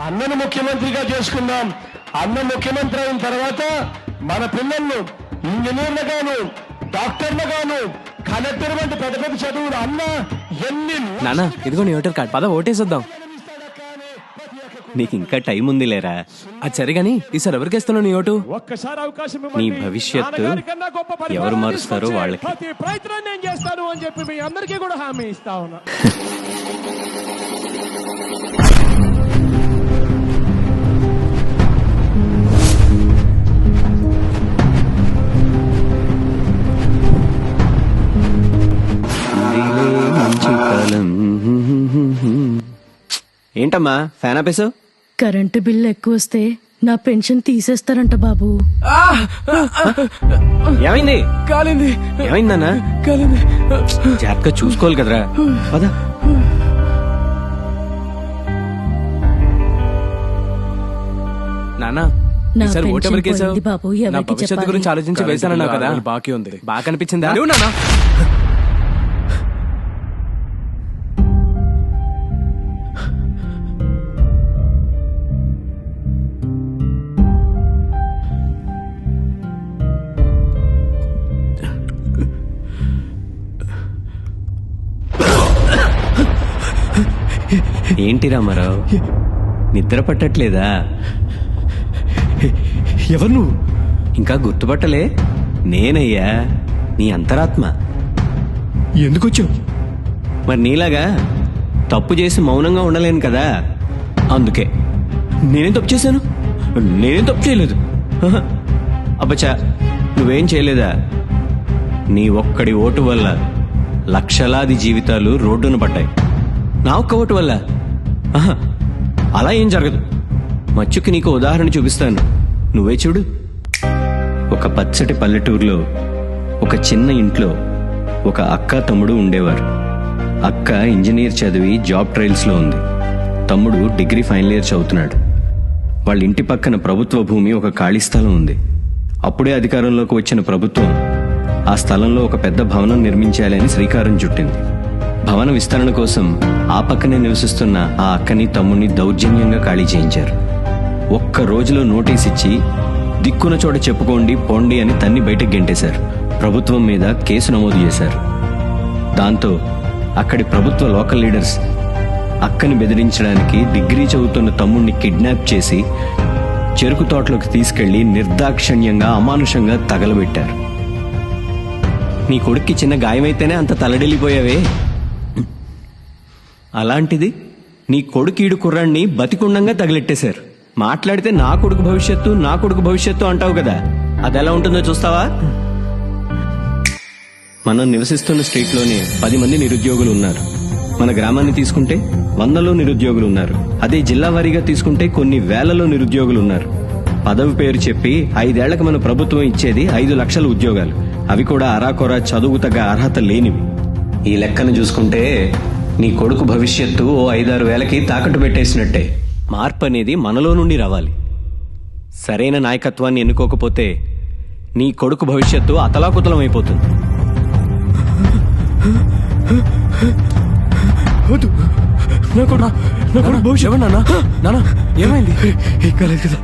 అన్నను ముఖ్యమంత్రిగా చేసుకుందాం. అన్న ముఖ్యమంత్రి అయిన తర్వాత మన పిల్లలను ఇంజనీర్లుగాను, డాక్టర్లుగాను, కలెక్టర్ వంటి పెద్ద పెద్ద చదువులు అన్న ఎన్ని నాన్న ఇదిగో నీ ఓటర్ కార్డ్, పద ఓటేసొద్దాం. నీకు ఇంకా టైం ఉంది లేరా. అది సరే గాని ఈసారి ఎవరికి ఇస్తున్నావు నీ ఓటు? ఒక్కసారి అవకాశం నీ భవిష్యత్తు ఎవరు మారుస్తారో వాళ్ళకి. ప్రతి ప్రయత్నం నేను చేస్తాను అని చెప్పి మీ అందరికీ కూడా హామీ ఇస్తా ఉన్నా. ఏంటమ్మా ఫ్యాన్ ఆపేసావు? కరెంటు బిల్లు ఎక్కువ వస్తే నా పెన్షన్ తీసేస్తారంట బాబు. ఏమైంది? కాలింది. ఏమైందన్నా? కాలింది. జాగ్రత్తగా చూసుకోవాలి కదరా. పద. నాన్న నా ఈసారి ఓటు పెన్షన్ ఎవరికి వేసావు? పోయింది బాబు, నా ఎవరికి భవిష్యత్తు చెప్పాలి? గురించి ఆలోచించి వేసానన్నావు కదా, బాకీ ఉంది. బాగా కనిపించిందా? నాన్న ఏంటి రామారావు, నిద్ర పట్టట్లేదా? ఎవరు నువ్వు? ఇంకా గుర్తుపట్టలే? నేనయ్యా, నీ అంతరాత్మ. ఎందుకు వచ్చావు? మరి నీలాగా తప్పు చేసి మౌనంగా ఉండలేను కదా, అందుకే. నేనేం తప్పు చేశాను? నేనేం తప్పు చేయలేదు. అబ్బచ్చా, నువ్వేం చేయలేదా? నీ ఒక్కడి ఓటు వల్ల లక్షలాది జీవితాలు రోడ్డున పడ్డాయి. నా ఒక్క ఓటు వల్ల అలా ఏం జరగదు. మచ్చుకి నీకు ఉదాహరణ చూపిస్తాను, నువ్వే చూడు. ఒక పచ్చటి పల్లెటూరులో ఒక చిన్న ఇంట్లో ఒక అక్క తమ్ముడు ఉండేవారు. అక్క ఇంజనీర్ చదివి జాబ్ ట్రయల్స్లో ఉంది. తమ్ముడు డిగ్రీ ఫైనల్ ఇయర్ చదువుతున్నాడు. వాళ్ళ ఇంటి పక్కన ప్రభుత్వ భూమి ఒక ఖాళీ స్థలం ఉంది. అప్పుడే అధికారంలోకి వచ్చిన ప్రభుత్వం ఆ స్థలంలో ఒక పెద్ద భవనం నిర్మించాలని శ్రీకారం చుట్టింది. భవన విస్తరణ కోసం ఆ పక్కనే నివసిస్తున్న ఆ అక్కని తమ్ముడిని దౌర్జన్యంగా ఖాళీ చేయించారు. ఒక్క రోజులో నోటీస్ ఇచ్చి దిక్కున చోట చెప్పుకోండి పోండి అని తన్ని బయటకు గెంటేశారు. ప్రభుత్వం మీద కేసు నమోదు చేశారు. దాంతో అక్కడి ప్రభుత్వ లోకల్ లీడర్స్ అక్కని బెదిరించడానికి డిగ్రీ చదువుతున్న తమ్ముడిని కిడ్నాప్ చేసి చెరుకు తోటలోకి తీసుకెళ్లి నిర్దాక్షణ్యంగా అమానుషంగా తగలబెట్టారు. నీ కొడుక్కి చిన్న గాయమైతేనే అంత తలడిల్లిపోయావే, అలాంటిది నీ కొడుకీడు కుర్రాన్ని బతికుండంగా తగిలెట్టేశారు. మాట్లాడితే నా కొడుకు భవిష్యత్తు నా కొడుకు భవిష్యత్తు అంటావు కదా, అది ఎలా ఉంటుందో చూస్తావా? మనం నివసిస్తున్న స్ట్రీట్లోనే 10 మంది నిరుద్యోగులు ఉన్నారు. మన గ్రామాన్ని తీసుకుంటే 100లో నిరుద్యోగులు ఉన్నారు. అదే జిల్లా వారీగా తీసుకుంటే కొన్ని వేలలో నిరుద్యోగులు ఉన్నారు. పదవి పేరు చెప్పి 5 ఏళ్లకు మన ప్రభుత్వం ఇచ్చేది 5 లక్షల ఉద్యోగాలు. అవి కూడా అరాకొరా చదువు తగ్గ అర్హత లేనివి. ఈ లెక్కను చూసుకుంటే నీ కొడుకు భవిష్యత్తు ఓ 5-6 వేలకి తాకట్టు పెట్టేసినట్టే. మార్పు అనేది మనలో నుండి రావాలి. సరైన నాయకత్వాన్ని ఎన్నుకోకపోతే నీ కొడుకు భవిష్యత్తు అతలాకుతలం అయిపోతుంది. భవిష్యత్తు నాన్న, నాన్న ఏమైంది? కాలేదు కదా.